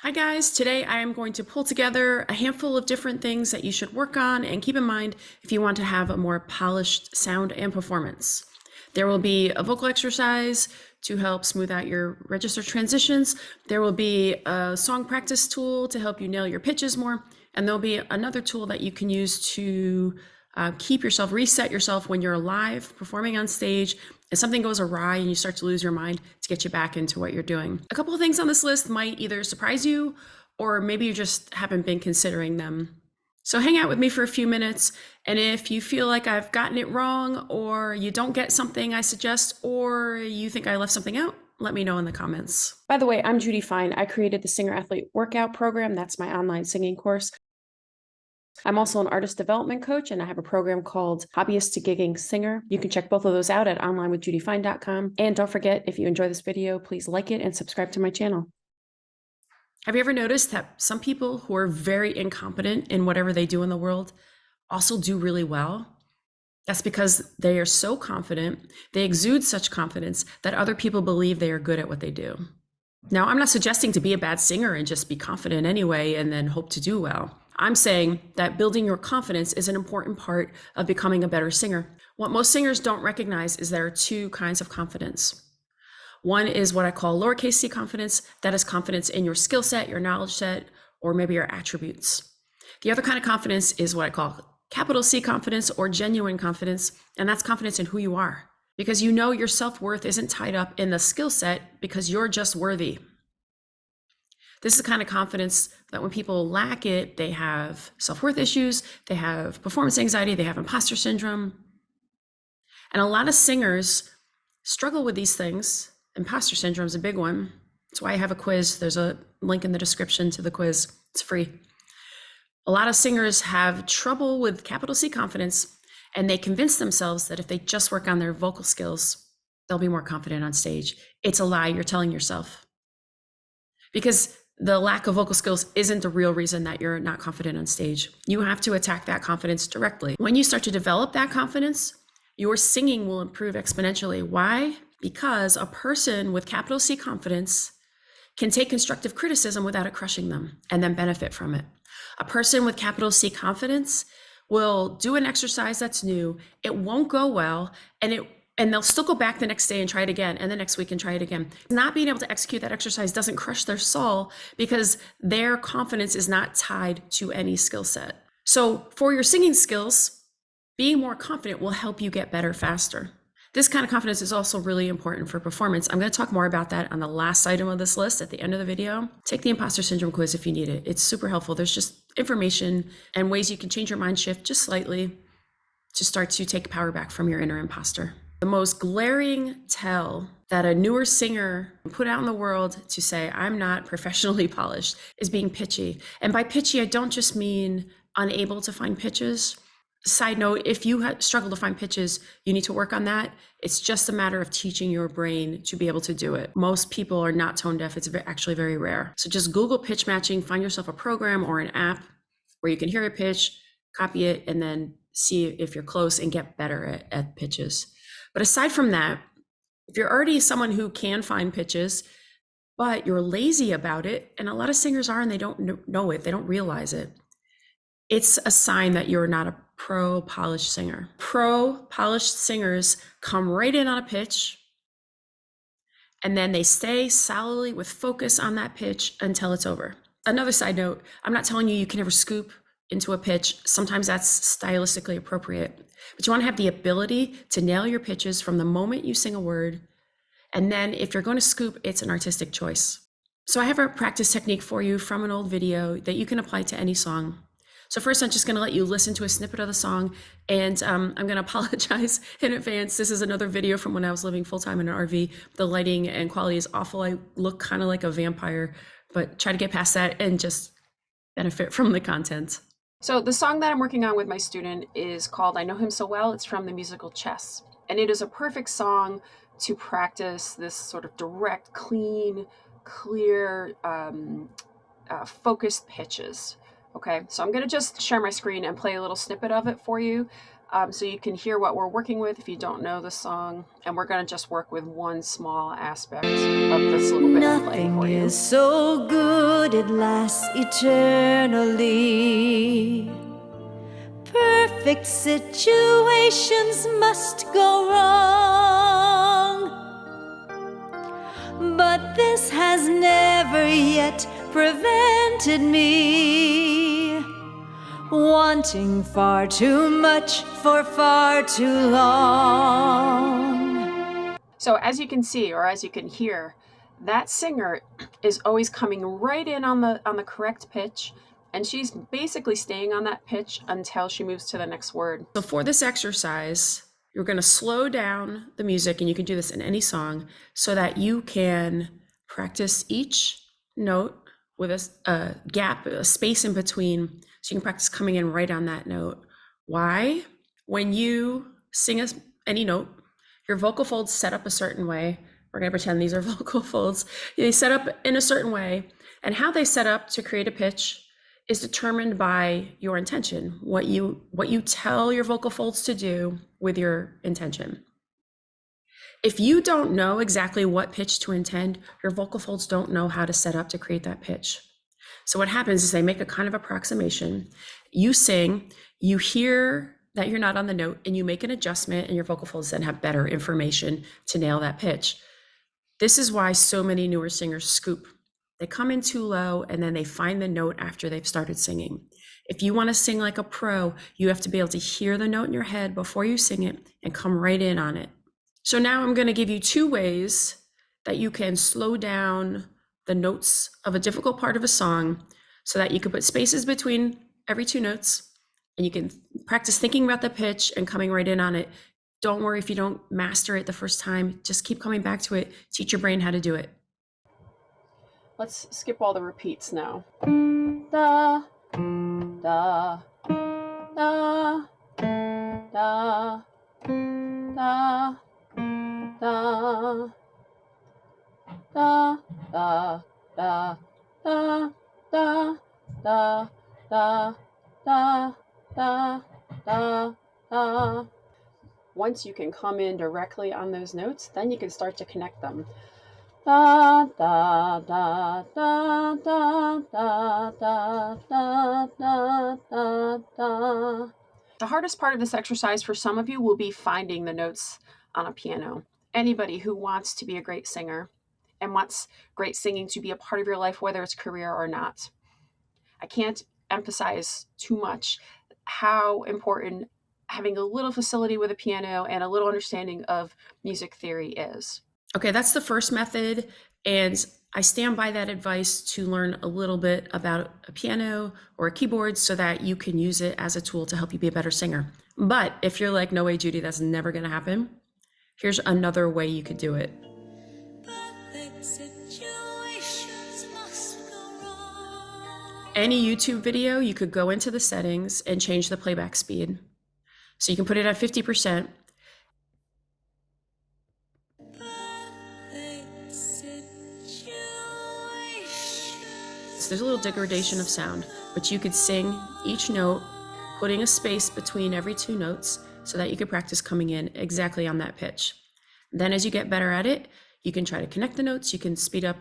Hi guys, today I am going to pull together a handful of different things that you should work on and keep in mind if you want to have a more polished sound and performance. There will be a vocal exercise to help smooth out your register transitions. There will be a song practice tool to help you nail your pitches more. And there'll be another tool that you can use to reset yourself when you're live performing on stage and something goes awry and you start to lose your mind to get you back into what you're doing. A couple of things on this list might either surprise you or maybe you just haven't been considering them. So hang out with me for a few minutes, and if you feel like I've gotten it wrong or you don't get something I suggest or you think I left something out, let me know in the comments. By the way, I'm Judy Fine. I created the Singer Athlete Workout Program. That's my online singing course. I'm also an artist development coach, and I have a program called Hobbyist to Gigging Singer. You can check both of those out at onlinewithjudyfine.com. And don't forget, if you enjoy this video, please like it and subscribe to my channel. Have you ever noticed that some people who are very incompetent in whatever they do in the world also do really well? That's because they are so confident, they exude such confidence that other people believe they are good at what they do. Now, I'm not suggesting to be a bad singer and just be confident anyway and then hope to do well. I'm saying that building your confidence is an important part of becoming a better singer. What most singers don't recognize is there are two kinds of confidence. One is what I call lowercase c confidence. That is confidence in your skill set, your knowledge set, or maybe your attributes. The other kind of confidence is what I call capital C confidence or genuine confidence, and that's confidence in who you are. Because you know your self-worth isn't tied up in the skill set because you're just worthy. This is the kind of confidence that when people lack it, they have self-worth issues, they have performance anxiety, they have imposter syndrome. And a lot of singers struggle with these things. Imposter syndrome is a big one. That's why I have a quiz. There's a link in the description to the quiz. It's free. A lot of singers have trouble with capital C confidence, and they convince themselves that if they just work on their vocal skills, they'll be more confident on stage. It's a lie you're telling yourself. Because the lack of vocal skills isn't the real reason that you're not confident on stage. You have to attack that confidence directly. When you start to develop that confidence, your singing will improve exponentially. Why? Because a person with capital C confidence can take constructive criticism without it crushing them and then benefit from it. A person with capital C confidence will do an exercise that's new, it won't go well, and they'll still go back the next day and try it again, and the next week and try it again. Not being able to execute that exercise doesn't crush their soul because their confidence is not tied to any skill set. So for your singing skills, being more confident will help you get better faster. This kind of confidence is also really important for performance. I'm going to talk more about that on the last item of this list at the end of the video. Take the imposter syndrome quiz if you need it. It's super helpful. There's just information and ways you can change your mind shift just slightly to start to take power back from your inner imposter. The most glaring tell that a newer singer put out in the world to say, I'm not professionally polished, is being pitchy. And by pitchy, I don't just mean unable to find pitches. Side note, if you struggle to find pitches, you need to work on that. It's just a matter of teaching your brain to be able to do it. Most people are not tone deaf. It's actually very rare. So just Google pitch matching, find yourself a program or an app where you can hear a pitch, copy it, and then see if you're close and get better at pitches. But aside from that, if you're already someone who can find pitches, but you're lazy about it, and a lot of singers are and they don't know it, they don't realize it, it's a sign that you're not a pro polished singer. Pro polished singers come right in on a pitch, and then they stay solidly with focus on that pitch until it's over. Another side note, I'm not telling you you can never scoop into a pitch. Sometimes that's stylistically appropriate, but you want to have the ability to nail your pitches from the moment you sing a word. And then if you're going to scoop, it's an artistic choice. So I have a practice technique for you from an old video that you can apply to any song. So first, I'm just going to let you listen to a snippet of the song, and I'm going to apologize in advance. This is another video from when I was living full-time in an RV. The lighting and quality is awful. I look kind of like a vampire, but try to get past that and just benefit from the content. So the song that I'm working on with my student is called I Know Him So Well. It's from the musical Chess, and it is a perfect song to practice this sort of direct, clean, clear, focused pitches. Okay, so I'm going to just share my screen and play a little snippet of it for you. so you can hear what we're working with if you don't know the song. And we're going to just work with one small aspect of this little bit of playing for you. Nothing is so good it lasts eternally. Perfect situations must go wrong, but this has never yet prevented me wanting far too much for far too long. So as you can see, or as you can hear, that singer is always coming right in on the correct pitch, and she's basically staying on that pitch until she moves to the next word. So for this exercise, you're going to slow down the music, and you can do this in any song, so that you can practice each note with a gap, a space in between, so you can practice coming in right on that note. Why? When you sing any note, your vocal folds set up a certain way. We're going to pretend these are vocal folds. They set up in a certain way, and how they set up to create a pitch is determined by your intention, what you tell your vocal folds to do with your intention. If you don't know exactly what pitch to intend, your vocal folds don't know how to set up to create that pitch. So what happens is they make a kind of approximation. You sing, you hear that you're not on the note, and you make an adjustment, and your vocal folds then have better information to nail that pitch. This is why so many newer singers scoop. They come in too low, and then they find the note after they've started singing. If you want to sing like a pro, you have to be able to hear the note in your head before you sing it and come right in on it. So now I'm going to give you 2 ways that you can slow down the notes of a difficult part of a song so that you can put spaces between every 2 notes, and you can practice thinking about the pitch and coming right in on it. Don't worry if you don't master it the first time. Just keep coming back to it. Teach your brain how to do it. Let's skip all the repeats now. Da, da, da, da, da, da, da, da, da, da, da, da, da, da, da, da, da. Once you can come in directly on those notes, then you can start to connect them. Da, da, da, da, da, da, da, da, da, da, da. The hardest part of this exercise for some of you will be finding the notes on a piano. Anybody who wants to be a great singer and wants great singing to be a part of your life, whether it's career or not. I can't emphasize too much how important having a little facility with a piano and a little understanding of music theory is. Okay, that's the first method, and I stand by that advice to learn a little bit about a piano or a keyboard so that you can use it as a tool to help you be a better singer. But if you're like, no way, Judy, that's never going to happen, here's another way you could do it. Any YouTube video, you could go into the settings and change the playback speed. So you can put it at 50%. So there's a little degradation of sound, but you could sing each note, putting a space between every 2 notes so that you could practice coming in exactly on that pitch. Then as you get better at it, you can try to connect the notes. You can speed up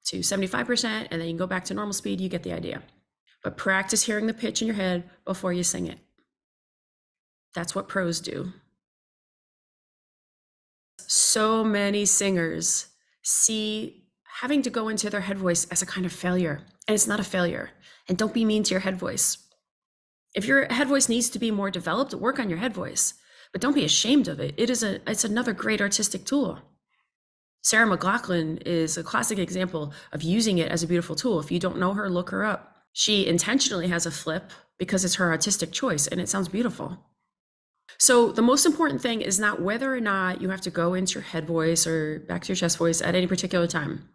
to 75%, and then you can go back to normal speed. You get the idea. But practice hearing the pitch in your head before you sing it. That's what pros do. So many singers see having to go into their head voice as a kind of failure, and it's not a failure. And don't be mean to your head voice. If your head voice needs to be more developed, work on your head voice, but don't be ashamed of it. It's another great artistic tool. Sarah McLachlan is a classic example of using it as a beautiful tool. If you don't know her, look her up. She intentionally has a flip because it's her artistic choice, and it sounds beautiful. So the most important thing is not whether or not you have to go into your head voice or back to your chest voice at any particular time.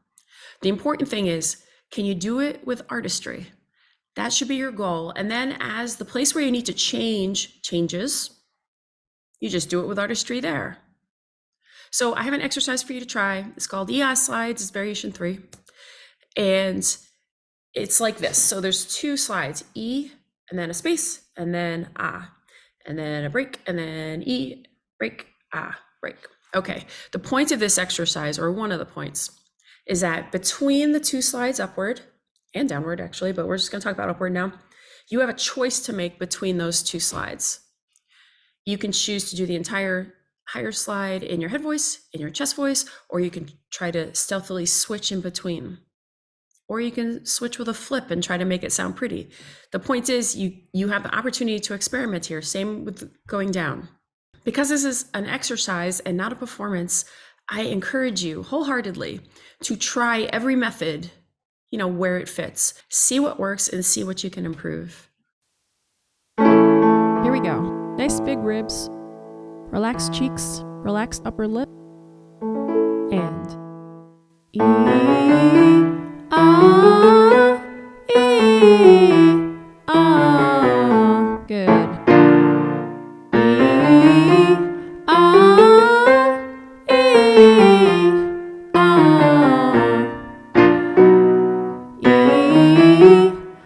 The important thing is, can you do it with artistry? That should be your goal. And then as the place where you need to changes, you just do it with artistry there. So I have an exercise for you to try. It's called EI slides. It's variation 3. And it's like this. So there's 2 slides, E and then a space and then ah. and then a break, and then E, break, ah, break. Okay, the point of this exercise, or one of the points, is that between the two slides upward and downward actually, but we're just gonna talk about upward now, you have a choice to make between those two slides. You can choose to do the entire higher slide in your head voice, in your chest voice, or you can try to stealthily switch in between. Or you can switch with a flip and try to make it sound pretty. The point is you have the opportunity to experiment here, same with going down. Because this is an exercise and not a performance, I encourage you wholeheartedly to try every method, where it fits. See what works and see what you can improve. Here we go. Nice big ribs, relaxed cheeks, relaxed upper lip, and E, ah, E, ah. Good. E, ah, E, ah.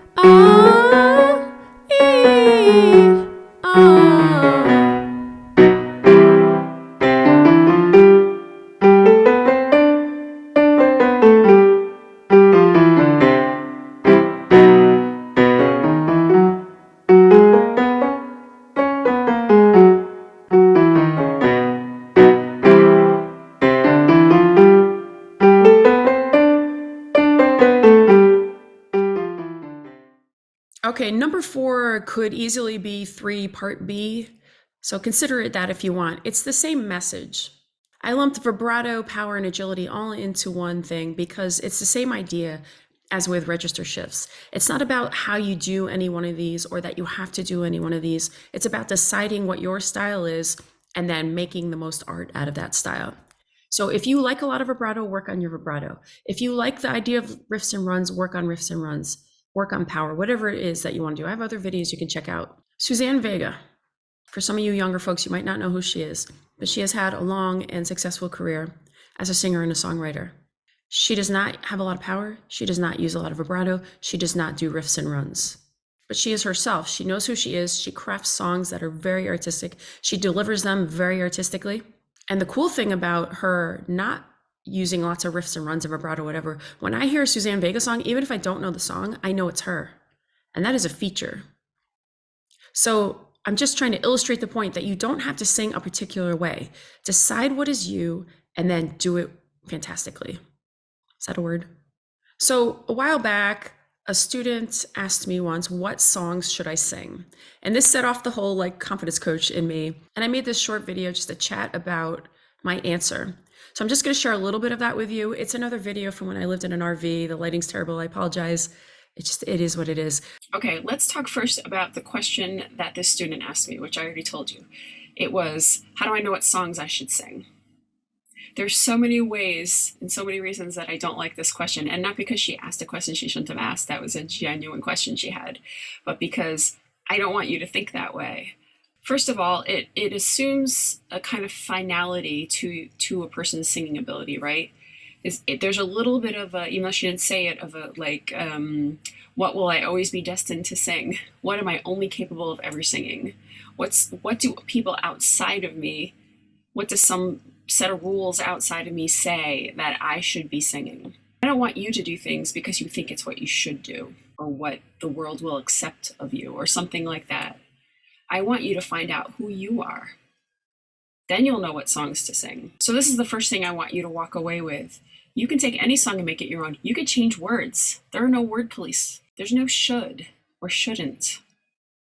E, ah, E, ah. Okay, number 4 could easily be 3 part B, so consider it that if you want. It's the same message. I lumped vibrato, power, and agility all into one thing because it's the same idea as with register shifts. It's not about how you do any one of these or that you have to do any one of these. It's about deciding what your style is and then making the most art out of that style. So if you like a lot of vibrato, work on your vibrato. If you like the idea of riffs and runs, work on riffs and runs. Work on power, whatever it is that you want to do. I have other videos you can check out. Suzanne Vega. For some of you younger folks, you might not know who she is, but she has had a long and successful career as a singer and a songwriter. She does not have a lot of power. She does not use a lot of vibrato. She does not do riffs and runs. But she is herself. She knows who she is. She crafts songs that are very artistic. She delivers them very artistically. And the cool thing about her not using lots of riffs and runs and vibrato, whatever, when I hear a Suzanne Vega song, even if I don't know the song, I know it's her. And that is a feature. So I'm just trying to illustrate the point that you don't have to sing a particular way. Decide what is you and then do it fantastically. Is that a word? So a while back, a student asked me once, what songs should I sing? And this set off the whole confidence coach in me. And I made this short video just to chat about my answer. So I'm just going to share a little bit of that with you. It's another video from when I lived in an RV. The lighting's terrible. I apologize. It is what it is. Okay, let's talk first about the question that this student asked me, which I already told you. It was, how do I know what songs I should sing? There's so many ways and so many reasons that I don't like this question. And not because she asked a question she shouldn't have asked. That was a genuine question she had. But because I don't want you to think that way. First of all, it assumes a kind of finality to a person's singing ability, right? There's a little bit of a, even though she didn't say it, of a what will I always be destined to sing? What am I only capable of ever singing? What do people outside of me, what does some set of rules outside of me say that I should be singing? I don't want you to do things because you think it's what you should do or what the world will accept of you or something like that. I want you to find out who you are. Then you'll know what songs to sing. So this is the first thing I want you to walk away with. You can take any song and make it your own. You could change words. There are no word police. There's no should or shouldn't.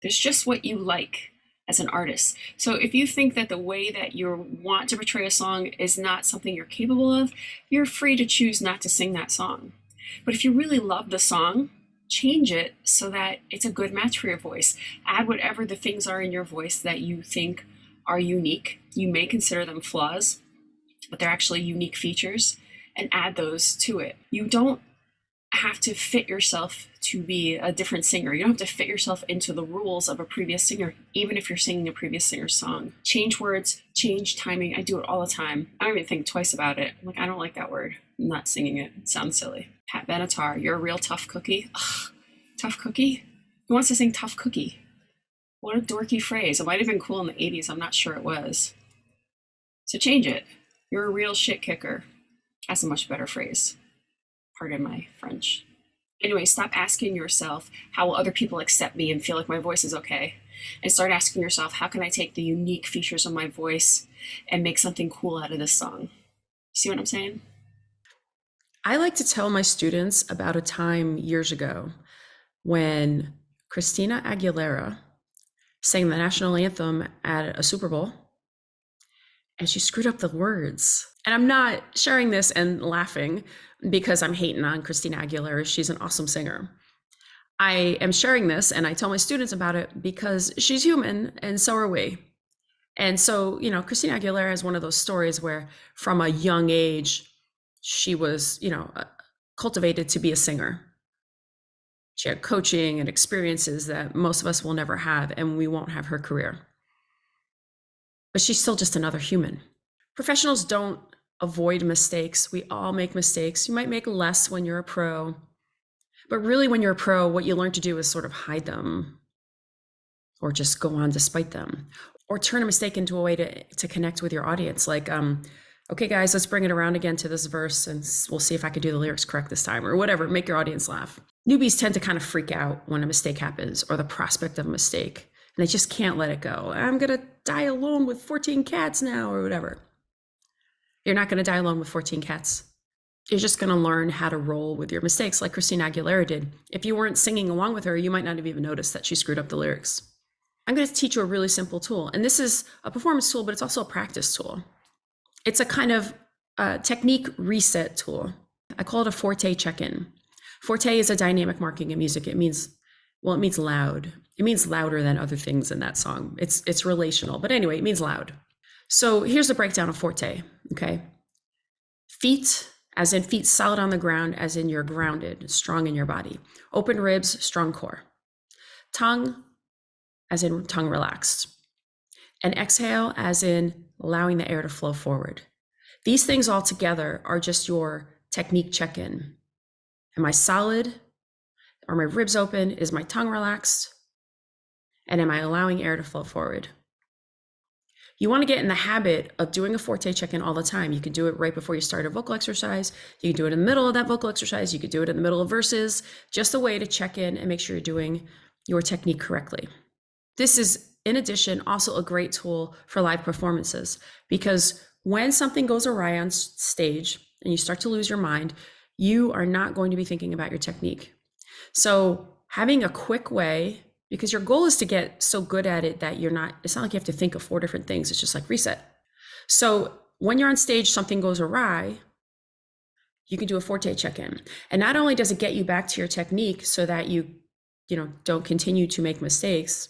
There's just what you like as an artist. So if you think that the way that you want to portray a song is not something you're capable of, you're free to choose not to sing that song. But if you really love the song, change it so that it's a good match for your voice. Add whatever the things are in your voice that you think are unique. You may consider them flaws, but they're actually unique features, and add those to it. You don't have to fit yourself to be a different singer. You don't have to fit yourself into the rules of a previous singer, even if you're singing a previous singer's song. Change words, change timing. I do it all the time. I don't even think twice about it. I'm like, I don't like that word. I'm not singing it. It sounds silly. Pat Benatar, you're a real tough cookie. Ugh, tough cookie? Who wants to sing tough cookie? What a dorky phrase. It might have been cool in the 80s. I'm not sure it was. So change it. You're a real shit kicker. That's a much better phrase. Pardon my French. Anyway, stop asking yourself, how will other people accept me and feel like my voice is okay? And start asking yourself, how can I take the unique features of my voice and make something cool out of this song? See what I'm saying? I like to tell my students about a time years ago when Christina Aguilera sang the national anthem at a Super Bowl and she screwed up the words. And I'm not sharing this and laughing because I'm hating on Christina Aguilera. She's an awesome singer. I am sharing this and I tell my students about it because she's human and so are we. And so, Christina Aguilera is one of those stories where from a young age, she was, cultivated to be a singer. She had coaching and experiences that most of us will never have, and we won't have her career. But she's still just another human. Professionals don't avoid mistakes. We all make mistakes. You might make less when you're a pro, but really when you're a pro, what you learn to do is sort of hide them or just go on despite them, or turn a mistake into a way to connect with your audience. Like, okay, guys, let's bring it around again to this verse and we'll see if I can do the lyrics correct this time, or whatever, make your audience laugh. Newbies tend to kind of freak out when a mistake happens or the prospect of a mistake, and they just can't let it go. I'm going to die alone with 14 cats now, or whatever. You're not going to die alone with 14 cats. You're just going to learn how to roll with your mistakes like Christina Aguilera did. If you weren't singing along with her, you might not have even noticed that she screwed up the lyrics. I'm going to teach you a really simple tool. And this is a performance tool, but it's also a practice tool. It's a kind of technique reset tool. I call it a forte check-in. Forte is a dynamic marking in music. It means loud. It means louder than other things in that song. It's relational, but anyway, it means loud. So here's the breakdown of forte, okay? Feet, as in feet solid on the ground, as in you're grounded, strong in your body. Open ribs, strong core. Tongue, as in tongue relaxed. And exhale, as in allowing the air to flow forward. These things all together are just your technique check-in. Am I solid? Are my ribs open? Is my tongue relaxed? And am I allowing air to flow forward? You want to get in the habit of doing a forte check-in all the time. You can do it right before you start a vocal exercise. You can do it in the middle of that vocal exercise. You could do it in the middle of verses, just a way to check in and make sure you're doing your technique correctly. This is, in addition, also a great tool for live performances, because when something goes awry on stage and you start to lose your mind, you are not going to be thinking about your technique. So having a quick way, because your goal is to get so good at it that it's not like you have to think of 4 different things. It's just like reset. So when you're on stage, something goes awry, you can do a forte check-in. And not only does it get you back to your technique so that you don't continue to make mistakes,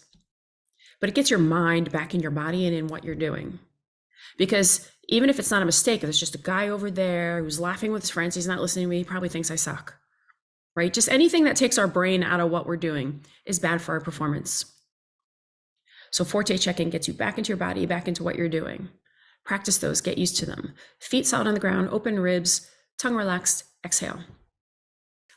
but it gets your mind back in your body and in what you're doing. Because even if it's not a mistake, if there's just a guy over there who's laughing with his friends, he's not listening to me, he probably thinks I suck, right? Just anything that takes our brain out of what we're doing is bad for our performance. So forte check-in gets you back into your body, back into what you're doing. Practice those, get used to them. Feet solid on the ground, open ribs, tongue relaxed, exhale.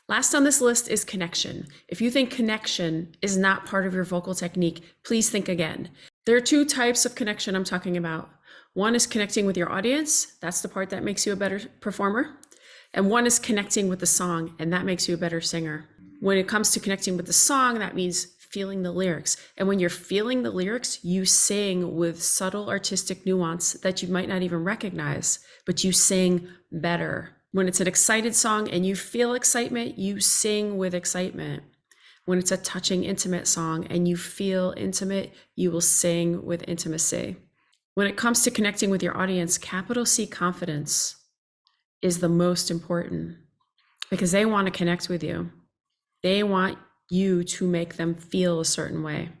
Last on this list is connection. If you think connection is not part of your vocal technique, please think again. There are 2 types of connection I'm talking about. One is connecting with your audience. That's the part that makes you a better performer. And one is connecting with the song, and that makes you a better singer. When it comes to connecting with the song, that means feeling the lyrics. And when you're feeling the lyrics, you sing with subtle artistic nuance that you might not even recognize, but you sing better. When it's an excited song and you feel excitement, you sing with excitement. When it's a touching, intimate song and you feel intimate, you will sing with intimacy. When it comes to connecting with your audience, capital C confidence is the most important, because they want to connect with you. They want you to make them feel a certain way.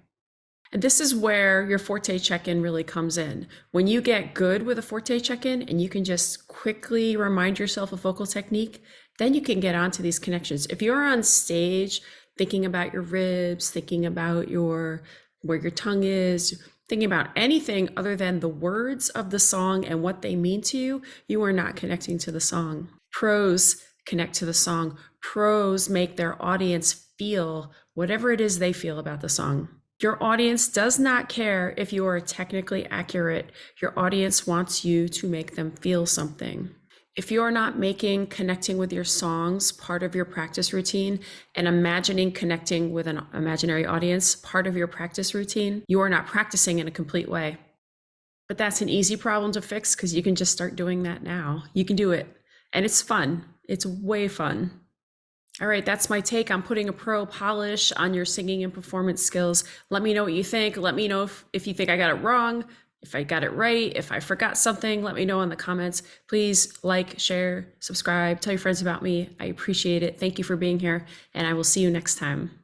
And this is where your forte check-in really comes in. When you get good with a forte check-in and you can just quickly remind yourself of vocal technique, then you can get onto these connections. If you're on stage thinking about your ribs, thinking about where your tongue is, thinking about anything other than the words of the song and what they mean to you, you are not connecting to the song. Pros connect to the song. Pros make their audience feel whatever it is they feel about the song. Your audience does not care if you are technically accurate. Your audience wants you to make them feel something. If you are not making connecting with your songs part of your practice routine and imagining connecting with an imaginary audience part of your practice routine, you are not practicing in a complete way. But that's an easy problem to fix because you can just start doing that now. You can do it. And it's fun. It's way fun. All right, that's my take on putting a pro polish on your singing and performance skills. Let me know what you think. Let me know if you think I got it wrong, if I got it right, if I forgot something. Let me know in the comments. Please like, share, subscribe, tell your friends about me. I appreciate it. Thank you for being here, and I will see you next time.